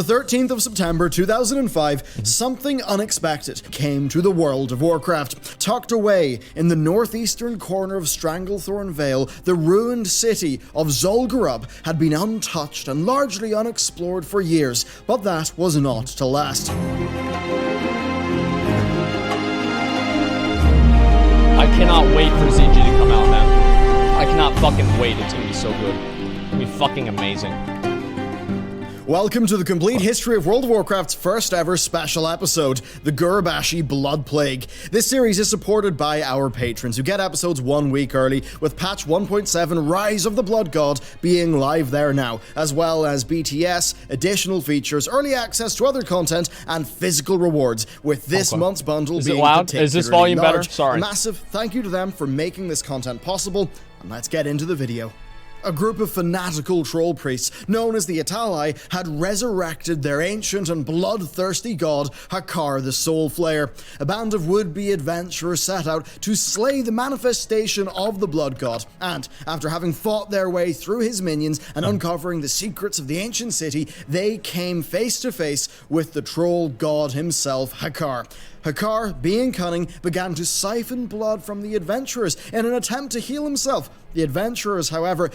On the 13th of September 2005, something unexpected came to the world of Warcraft. Tucked away in the northeastern corner of Stranglethorn Vale, the ruined city of Zul'Gurub had been untouched and largely unexplored for years, but that was not to last. I cannot wait for ZG to come out, man. I cannot fucking wait. It's gonna be so good. It's gonna be fucking amazing. Welcome to the complete history of World of Warcraft's first ever special episode, the Gurubashi Blood Plague. This series is supported by our patrons, who get episodes 1 week early, with patch 1.7 Rise of the Blood God being live there now, as well as BTS, additional features, early access to other content, and physical rewards, with this month's bundle being loud? Is this volume large. better? Sorry. A massive thank you to them for making this content possible, and let's get into the video. A group of fanatical troll priests, known as the Atali, had resurrected their ancient and bloodthirsty god, Hakar the Soul Flayer. A band of would-be adventurers set out to slay the manifestation of the blood god, and after having fought their way through his minions and uncovering the secrets of the ancient city, they came face to face with the troll god himself, Hakar. Hakar, being cunning, began to siphon blood from the adventurers in an attempt to heal himself. The adventurers, however,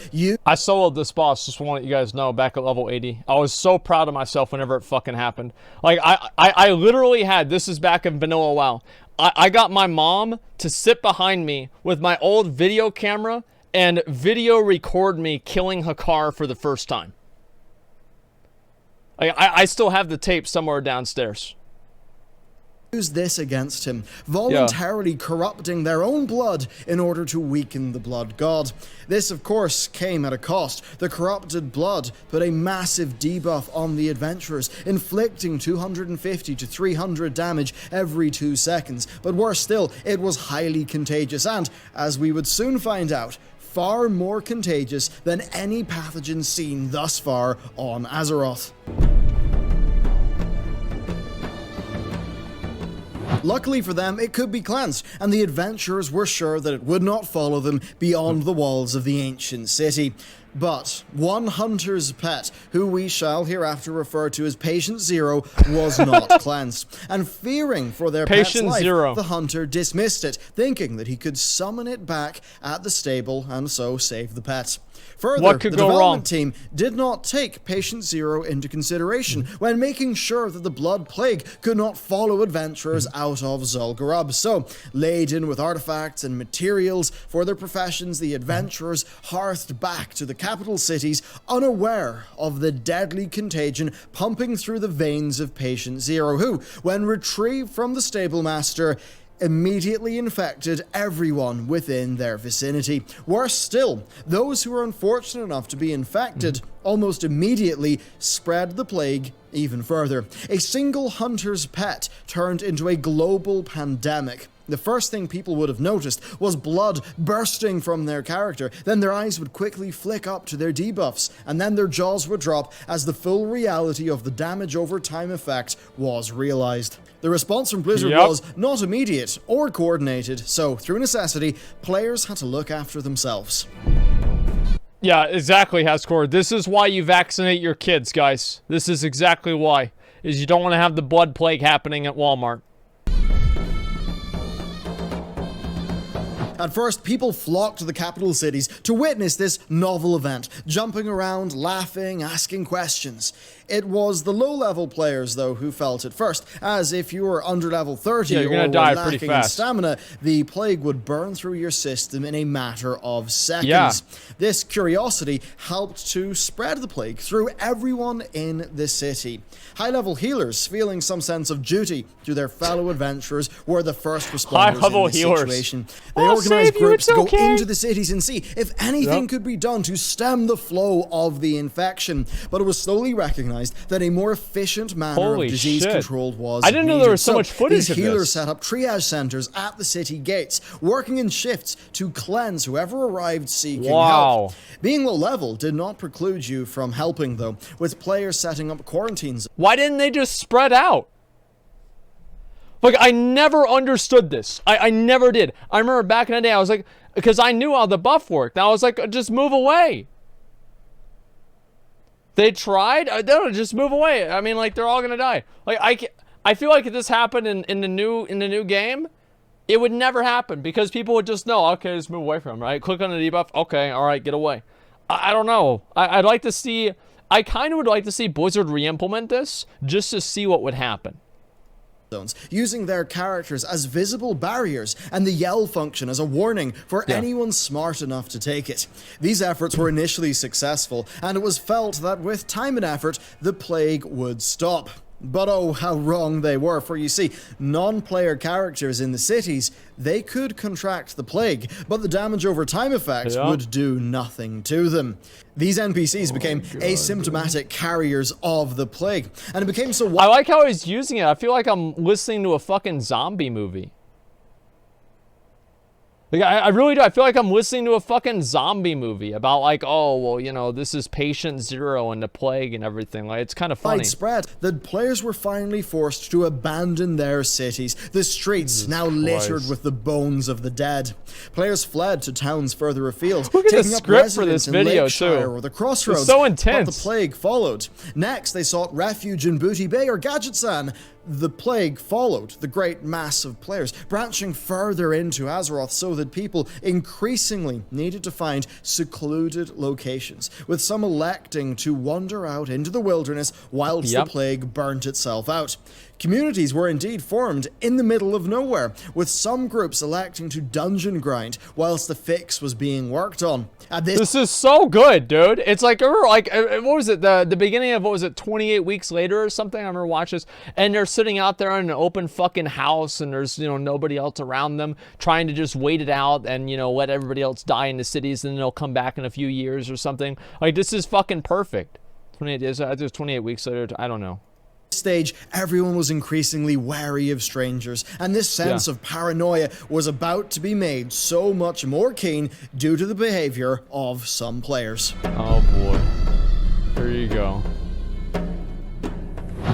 I soloed this boss, just want to let you guys know, back at level 80. I was so proud of myself whenever it fucking happened. Like, I literally had, this is back in Vanilla WoW, I got my mom to sit behind me with my old video camera and video record me killing Hakar for the first time. Like, I still have the tape somewhere downstairs. Use this against him, voluntarily corrupting their own blood in order to weaken the blood god. This, of course, came at a cost. The corrupted blood put a massive debuff on the adventurers, inflicting 250 to 300 damage every 2 seconds. But worse still, it was highly contagious and, as we would soon find out, far more contagious than any pathogen seen thus far on Azeroth. Luckily for them, it could be cleansed, and the adventurers were sure that it would not follow them beyond the walls of the ancient city. But one hunter's pet, who we shall hereafter refer to as Patient Zero, was not cleansed. And fearing for their pet's life, the hunter dismissed it, thinking that he could summon it back at the stable and so save the pet. Further, the development team did not take Patient Zero into consideration when making sure that the Blood Plague could not follow adventurers out of Zul'Gurub. So, laden with artifacts and materials for their professions, the adventurers hearthed back to the capital cities, unaware of the deadly contagion pumping through the veins of Patient Zero, who, when retrieved from the stable master, immediately infected everyone within their vicinity. Worse still, those who were unfortunate enough to be infected almost immediately spread the plague even further. A single hunter's pet turned into a global pandemic. The first thing people would have noticed was blood bursting from their character, then their eyes would quickly flick up to their debuffs, and then their jaws would drop as the full reality of the damage over time effect was realized. The response from Blizzard was not immediate or coordinated, so through necessity, players had to look after themselves. Yeah, exactly, Hascore. This is why you vaccinate your kids, guys. This is exactly why. Is you don't want to have the blood plague happening at Walmart. At first, people flocked to the capital cities to witness this novel event, jumping around, laughing, asking questions. It was the low-level players, though, who felt it first, as if you were under level 30 or were lacking in stamina, the plague would burn through your system in a matter of seconds. This curiosity helped to spread the plague through everyone in the city. High-level healers, feeling some sense of duty to their fellow adventurers, were the first responders in this situation. They organized groups to go into the cities and see if anything could be done to stem the flow of the infection, but it was slowly recognized that a more efficient manner of disease control was I didn't know there was so much footage of this. These healers set up triage centers at the city gates, working in shifts to cleanse whoever arrived seeking help. Being low level did not preclude you from helping, though, with players setting up quarantines. Why didn't they just spread out? Like, I never understood this. I never did. I remember back in the day, I was like, because I knew how the buff worked. I was like, just move away. They tried. They'll just move away. I mean, like they're all gonna die. Like I feel like if this happened in the new game, it would never happen because people would just know. Okay, just move away from them, right? Click on the debuff. Okay, all right, get away. I don't know. I'd like to see. I kind of would like to see Blizzard re-implement this just to see what would happen. Using their characters as visible barriers and the yell function as a warning for anyone smart enough to take it. These efforts were initially successful, and it was felt that with time and effort, the plague would stop. But oh, how wrong they were, for you see, non-player characters in the cities, they could contract the plague, but the damage over time effect would do nothing to them. These NPCs became asymptomatic carriers of the plague, and it became so... I like how he's using it. I feel like I'm listening to a fucking zombie movie. Like, I really do. I feel like I'm listening to a fucking zombie movie about like, oh, well, you know, this is patient zero and the plague and everything. Like, it's kind of funny. Widespread that players were finally forced to abandon their cities, the streets now littered with the bones of the dead. Players fled to towns further afield, Look at the taking up script for residence this in video Lakeshire too. or the Crossroads. It's so intense. But the plague followed. Next, they sought refuge in Booty Bay or Gadgetzan. The plague followed the great mass of players, branching further into Azeroth so that people increasingly needed to find secluded locations, with some electing to wander out into the wilderness whilst the plague burnt itself out. Communities were indeed formed in the middle of nowhere, with some groups electing to dungeon grind whilst the fix was being worked on. This is so good, dude. It's like, what was it, the beginning of, what was it, 28 weeks later or something? I remember watching this, and they're sitting out there in an open fucking house, and there's, you know, nobody else around them, trying to just wait it out and, you know, let everybody else die in the cities, and then they'll come back in a few years or something. Like, this is fucking perfect. 28 days, I think it was 28 weeks later, I don't know. Stage, everyone was increasingly wary of strangers, and this sense of paranoia was about to be made so much more keen due to the behavior of some players. Oh boy. Here you go.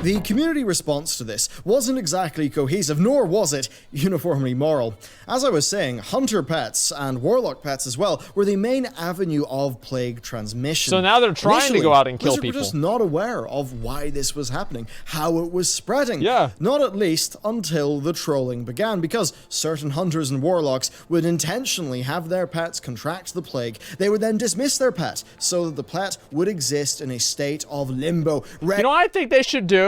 The community response to this wasn't exactly cohesive, nor was it uniformly moral. As I was saying, hunter pets, and warlock pets as well, were the main avenue of plague transmission. So now they're trying to go out and kill Blizzard people. were just not aware of why this was happening, how it was spreading. Yeah. Not at least until the trolling began, because certain hunters and warlocks would intentionally have their pets contract the plague. They would then dismiss their pet, so that the pet would exist in a state of limbo. You know what I think they should do?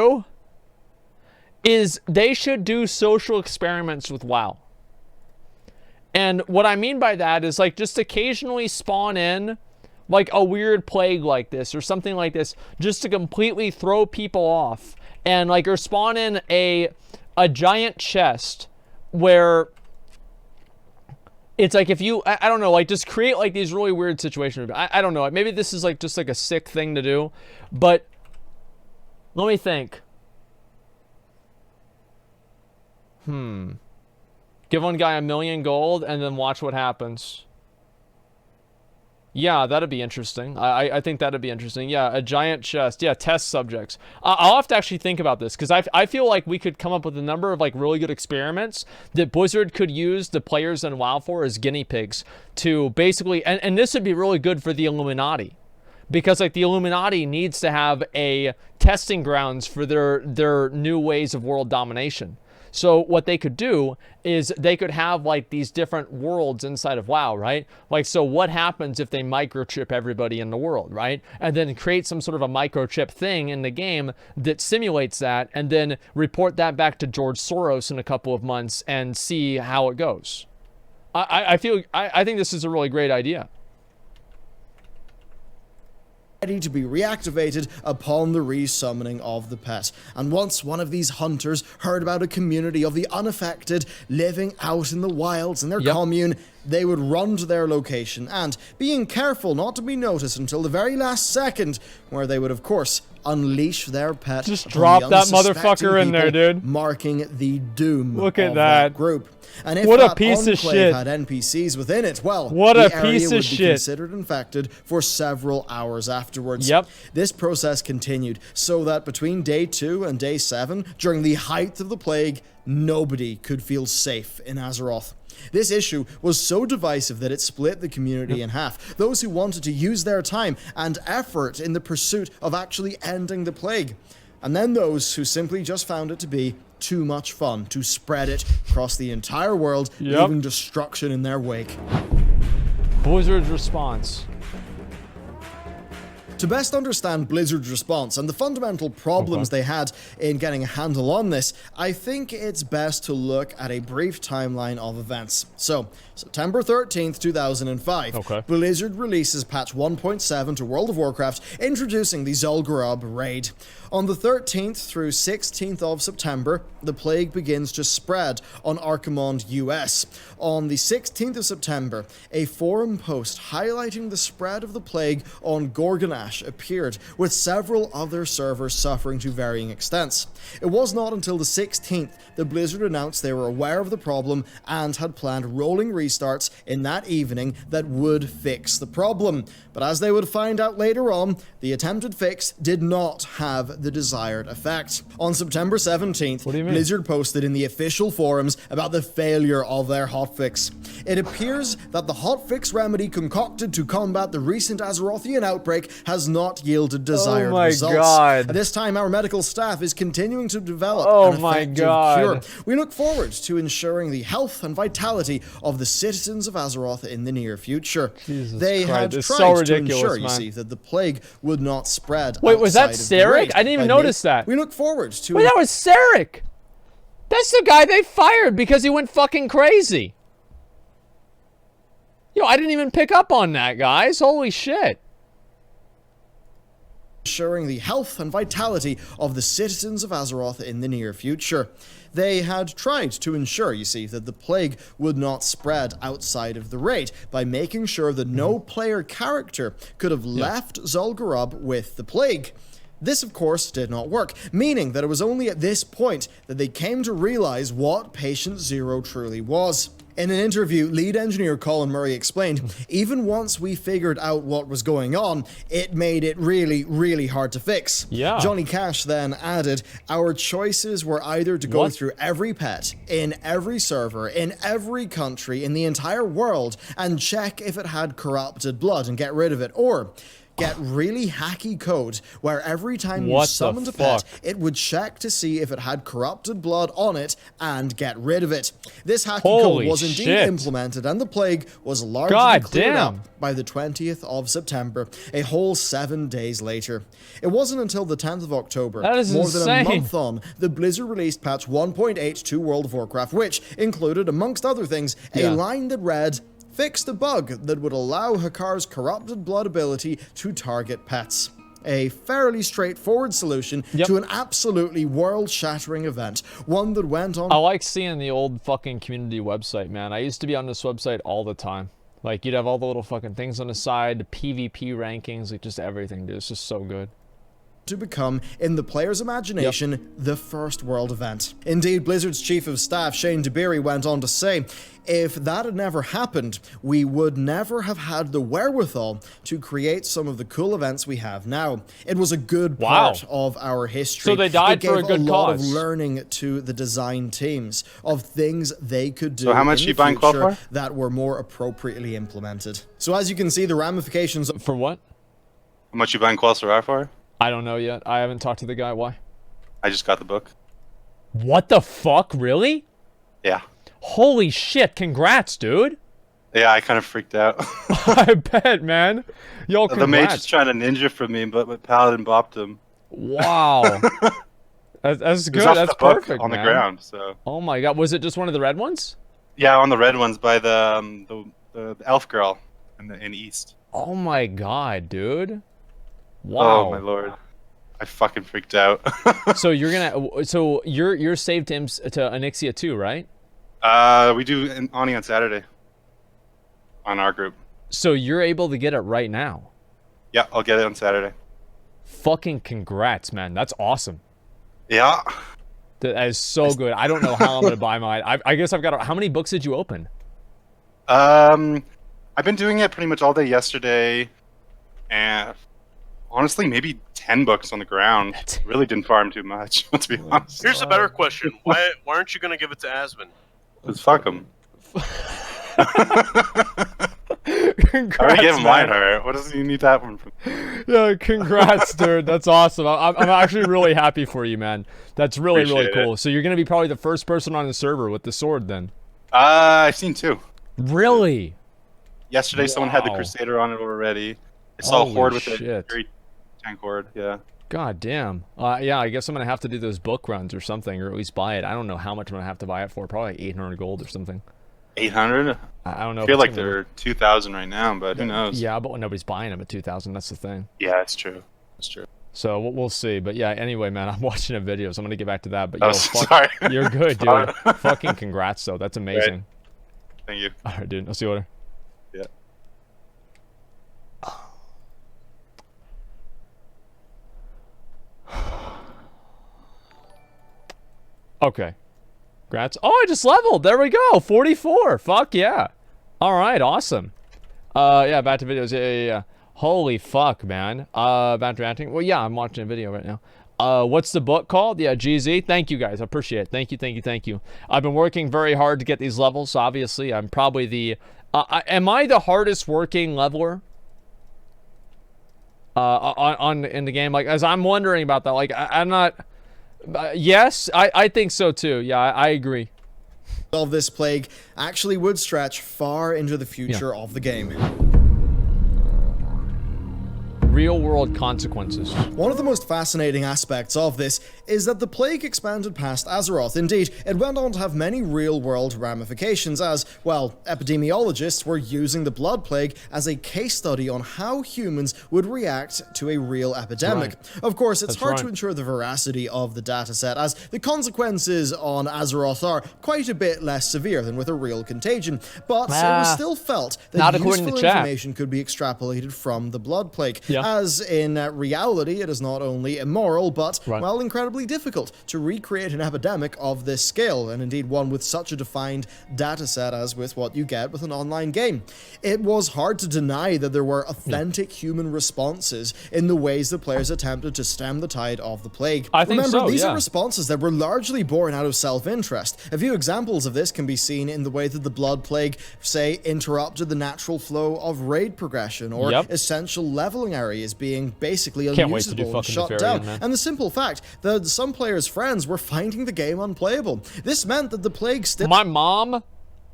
Is they should do social experiments with WoW. And what I mean by that is like just occasionally spawn in like a weird plague like this or something like this just to completely throw people off, and like or spawn in a giant chest where it's like if you I don't know, like just create like these really weird situations. I don't know, maybe this is like just like a sick thing to do, but let me think. Give one guy 1,000,000 gold and then watch what happens. Yeah, that'd be interesting. I think that'd be interesting. Yeah, a giant chest. Yeah, test subjects. I'll have to actually think about this, because I feel like we could come up with a number of like really good experiments that Blizzard could use the players in WoW for as guinea pigs to basically, and this would be really good for the Illuminati. Because like the Illuminati needs to have a testing grounds for their new ways of world domination. So what they could do is they could have like these different worlds inside of WoW, right? Like, so what happens if they microchip everybody in the world, right? And then create some sort of a microchip thing in the game that simulates that, and then report that back to George Soros in a couple of months and see how it goes. I think this is a really great idea. Ready to be reactivated upon the resummoning of the pet. And once one of these hunters heard about a community of the unaffected living out in the wilds in their commune, they would run to their location and, being careful not to be noticed until the very last second, where they would of course unleash their pet. Just drop that motherfucker in there, dude. Marking the doom Look at of that group. And if what a that piece of enclave shit had NPCs within it, well, what the a area piece would of be shit. considered infected for several hours afterwards. Yep. This process continued, so that between day 2 and day 7, during the height of the plague, nobody could feel safe in Azeroth. This issue was so divisive that it split the community in half. Those who wanted to use their time and effort in the pursuit of actually ending the plague, and then those who simply just found it to be too much fun to spread it across the entire world, leaving destruction in their wake. Blizzard's response. To best understand Blizzard's response and the fundamental problems they had in getting a handle on this, I think it's best to look at a brief timeline of events. So, September 13th, 2005, Blizzard releases patch 1.7 to World of Warcraft, introducing the Zul'Gurub raid. On the 13th through 16th of September, the plague begins to spread on Archimond US. On the 16th of September, a forum post highlighting the spread of the plague on Gorgonash appeared, with several other servers suffering to varying extents. It was not until the 16th that Blizzard announced they were aware of the problem and had planned rolling restarts in that evening that would fix the problem. But as they would find out later on, the attempted fix did not have the desired effect. On September 17th, Blizzard posted in the official forums about the failure of their hotfix. It appears that the hotfix remedy concocted to combat the recent Azerothian outbreak has not yielded desired results. At this time, our medical staff is continuing to develop an effective cure. We look forward to ensuring the health and vitality of the citizens of Azeroth in the near future. They had tried to ensure, you see, that the plague would not spread. Wait, was that Sarek? I didn't even notice that. We look forward to... Wait, that was Sarek! That's the guy they fired because he went fucking crazy. Yo, I didn't even pick up on that, guys. Holy shit. Ensuring the health and vitality of the citizens of Azeroth in the near future. They had tried to ensure, you see, that the plague would not spread outside of the raid by making sure that no player character could have left Zul'Gurub with the plague. This, of course, did not work, meaning that it was only at this point that they came to realize what Patient Zero truly was. In an interview, lead engineer Colin Murray explained, even once we figured out what was going on, it made it really, really hard to fix. Johnny Cash then added, our choices were either to go through every pet, in every server, in every country, in the entire world, and check if it had corrupted blood and get rid of it, or get really hacky code where every time you summoned a pet, it would check to see if it had corrupted blood on it and get rid of it. This hacky code was indeed implemented, and the plague was largely cleared up by the 20th of September, a whole 7 days later. It wasn't until the 10th of October, more than a month on, that Blizzard released patch 1.8 to World of Warcraft, which included, amongst other things, a line that read, fixed a bug that would allow Hakar's corrupted blood ability to target pets. A fairly straightforward solution to an absolutely world-shattering event, one that went on... I like seeing the old fucking community website, man. I used to be on this website all the time. Like, you'd have all the little fucking things on the side, the PvP rankings, like just everything, dude. It's just so good. To become, in the player's imagination, the first world event. Indeed, Blizzard's chief of staff, Shane DeBerry, went on to say, if that had never happened, we would never have had the wherewithal to create some of the cool events we have now. It was a good part of our history. So they died for a good cause. It gave a lot cause. of learning to the design teams of things they could do so how much in you the buying future that were more appropriately implemented. So as you can see, the ramifications... For what? How much you buying Quasar for? I don't know yet. I haven't talked to the guy. Why? I just got the book. What the fuck? Really? Yeah. Holy shit. Congrats, dude. Yeah, I kind of freaked out. I bet, man. Yo, congrats. The mage is trying to ninja from me, but my paladin bopped him. Wow. That's good. That's perfect, on the ground, so. Oh my god. Was it just one of the red ones? Yeah, on the red ones by the elf girl in East. Oh my god, dude. Wow. Oh my lord. I fucking freaked out. So you're gonna, so you're saved to Onyxia too, right? We do Oni on Saturday. On our group. So you're able to get it right now? Yeah, I'll get it on Saturday. Fucking congrats, man. That's awesome. Yeah. That is so good. I don't know how I'm gonna buy mine. I guess I've got. How many books did you open? I've been doing it pretty much all day yesterday, and honestly, maybe 10 books on the ground. Really didn't farm too much, let's be honest. Here's a better question. Why aren't you going to give it to Asmon? Because fuck him. Congrats, I already gave him man. Lionheart. What does he need that one from? Yeah, congrats, dude. That's awesome. I'm actually really happy for you, man. That's really Appreciate cool. So you're gonna be probably the first person on the server with the sword, then. I've seen 2. Really? Yesterday, someone had the Wow. Crusader on it already. I saw a Holy horde with shit. a very tank horde. Yeah. God damn. Yeah, I guess I'm gonna have to do those book runs or something, or at least buy it. I don't know how much I'm gonna have to buy it for. Probably like 800 gold or something. 800. I don't know. I if feel it's like gonna- they're 2,000 right now, but who knows? Yeah, but nobody's buying them at 2,000. That's the thing. Yeah, it's true. It's true. So we'll see. But yeah, anyway, man, I'm watching a video, so I'm gonna get back to that. But Oh, yo, sorry. you're good, Sorry. dude. Fucking congrats, though. That's amazing. Thank you. All right, dude. I'll see you later. Yeah. Okay. Congrats. Oh, I just leveled. There we go. 44. Fuck yeah. All right. Awesome. Yeah, back to videos. Yeah. Holy fuck, man. Back to ranting. Well, yeah, I'm watching a video right now. What's the book called? Yeah, GZ. Thank you, guys. I appreciate it. Thank you. I've been working very hard to get these levels. Obviously, I'm probably the... am I the hardest working leveler? In the game? Like, as I'm wondering about that. Like, I'm not... yes, I think so too. Yeah, I agree. Of this plague actually would stretch far into the future of the game. Real world consequences. One of the most fascinating aspects of this is that the plague expanded past Azeroth. Indeed, it went on to have many real-world ramifications as, well, epidemiologists were using the blood plague as a case study on how humans would react to a real epidemic. Of course, it's hard to ensure the veracity of the dataset, as the consequences on Azeroth are quite a bit less severe than with a real contagion, but it was still felt that useful information could be extrapolated from the blood plague. As in reality, it is not only immoral, but, well, incredibly difficult to recreate an epidemic of this scale, and indeed one with such a defined dataset as with what you get with an online game. It was hard to deny that there were authentic human responses in the ways that players attempted to stem the tide of the plague. Remember, these are responses that were largely born out of self-interest. A few examples of this can be seen in the way that the blood plague, say, interrupted the natural flow of raid progression, or essential leveling areas being basically unusable and shut down, and the simple fact that some players' friends were finding the game unplayable. This meant that the plague still... My mom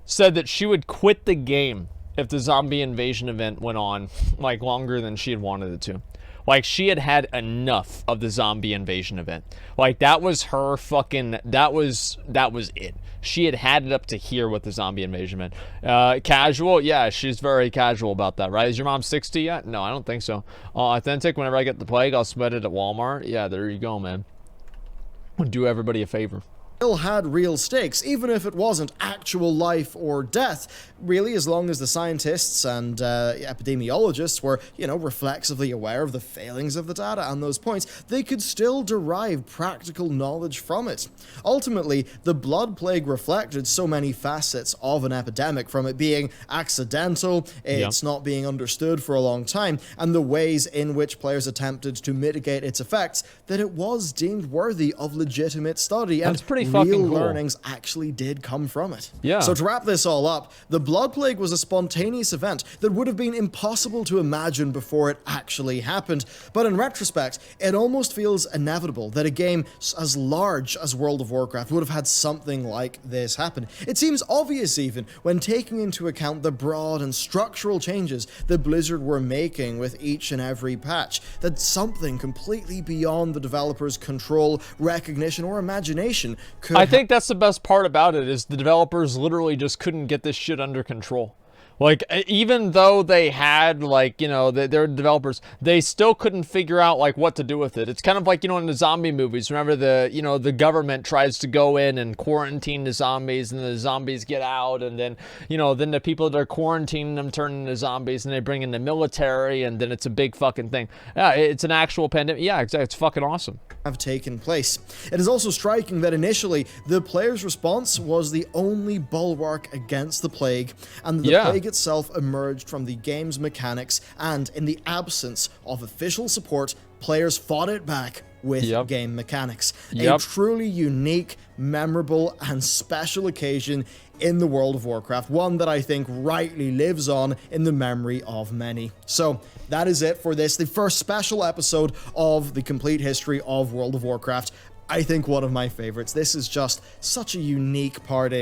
said that she would quit the game if the zombie invasion event went on, like, longer than she had wanted it to. Like, she had had enough of the zombie invasion event. Like, that was her fucking... That was it. She had had it up to here with the zombie invasion event. Casual? Yeah, she's very casual about that, right? Is your mom 60 yet? No, I don't think so. Authentic, whenever I get the plague, I'll spread it at Walmart. Yeah, there you go, man. Do everybody a favor. Still had real stakes, even if it wasn't actual life or death, really, as long as the scientists and epidemiologists were, you know, reflexively aware of the failings of the data and those points, they could still derive practical knowledge from it. Ultimately, the blood plague reflected so many facets of an epidemic, from it being accidental, it's not being understood for a long time, and the ways in which players attempted to mitigate its effects, that it was deemed worthy of legitimate study, and real learnings actually did come from it. So to wrap this all up, the blood plague was a spontaneous event that would have been impossible to imagine before it actually happened, but in retrospect, it almost feels inevitable that a game as large as World of Warcraft would have had something like this happen. It seems obvious even when taking into account the broad and structural changes that Blizzard were making with each and every patch, that something completely beyond the developers' control, recognition, or imagination could... I think that's the best part about it, is the developers literally just couldn't get this shit under control. Like, even though they had, like, you know, they're developers, they still couldn't figure out, like, what to do with it. It's kind of like, you know, in the zombie movies, remember the government tries to go in and quarantine the zombies, and the zombies get out, and then, you know, then the people that are quarantining them turn into zombies, and they bring in the military, and then it's a big fucking thing. Yeah, it's an actual pandemic. Yeah, exactly. It's fucking awesome. Have taken place. It is also striking that initially, the player's response was the only bulwark against the plague, and the plague itself emerged from the game's mechanics, and in the absence of official support, players fought it back with game mechanics. A truly unique, memorable, and special occasion in the World of Warcraft, one that I think rightly lives on in the memory of many. So that is it for this, the first special episode of the complete history of World of Warcraft. I think one of my favorites. This is just such a unique part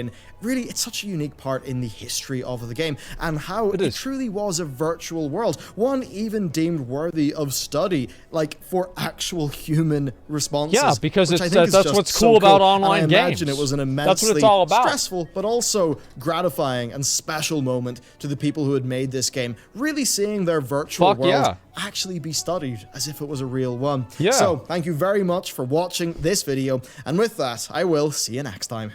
it's such a unique part in the history of the game, and how it truly was a virtual world, one even deemed worthy of study, like for actual human responses. Yeah, because that's what's cool about online games. I imagine it was an immensely that's what it's all about. Stressful, but also gratifying and special moment to the people who had made this game, really seeing their virtual world actually be studied as if it was a real one. Yeah. So, thank you very much for watching this video, and with that, I will see you next time.